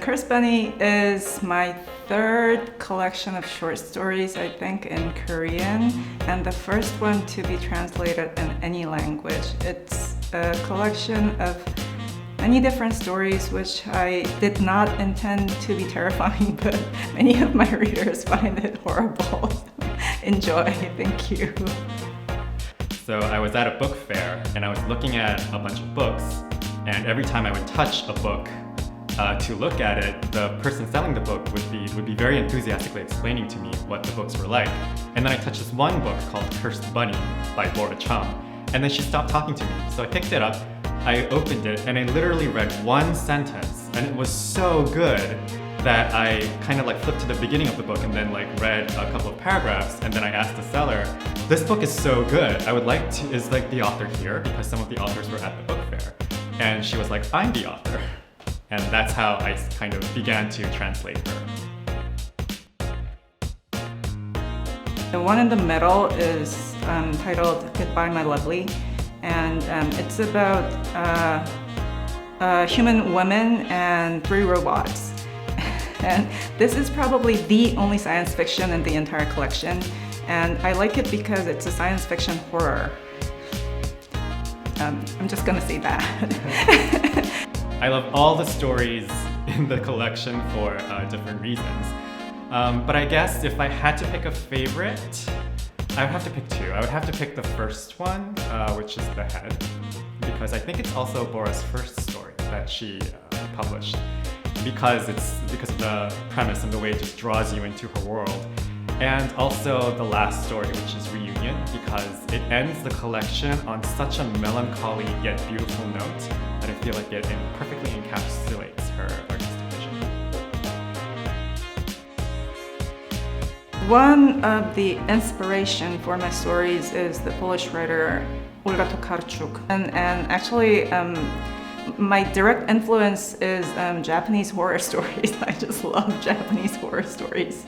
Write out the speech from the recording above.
Cursed Bunny is my third collection of short stories, I think, in Korean, and the first one to be translated in any language. It's a collection of many different stories which I did not intend to be terrifying, but many of my readers find it horrible. Enjoy, thank you. So I was at a book fair and I was looking at a bunch of books, and every time I would touch a book to look at it, the person selling the book would be very enthusiastically explaining to me what the books were like. And then I touched this one book called Cursed Bunny by Bora Chung, and then she stopped talking to me. So I picked it up, I opened it, and I literally read one sentence, and it was so good that I kind of like flipped to the beginning of the book and then like read a couple of paragraphs, and then I asked the seller, this book is so good, I would like to, is like the author here? Because some of the authors were at the book fair. And she was like, I'm the author. And that's how I kind of began to translate her. The one in the middle is titled Goodbye My Lovely, and it's about a human woman and 3 robots. And this is probably the only science fiction in the entire collection, and I like it because it's a science fiction horror. I'm just gonna say that. I love all the stories in the collection for different reasons. But I guess if I had to pick a favorite, I would have to pick 2. I would have to pick the first one, which is The Head, because I think it's also Bora's first story that she published. Because of the premise and the way it just draws you into her world. And also the last story, which is Reunion, because it ends the collection on such a melancholy yet beautiful note that I feel like it perfectly encapsulates her artistic vision. One of the inspiration for my stories is the Polish writer Olga Tokarczuk. And actually, my direct influence is Japanese horror stories. I just love Japanese horror stories.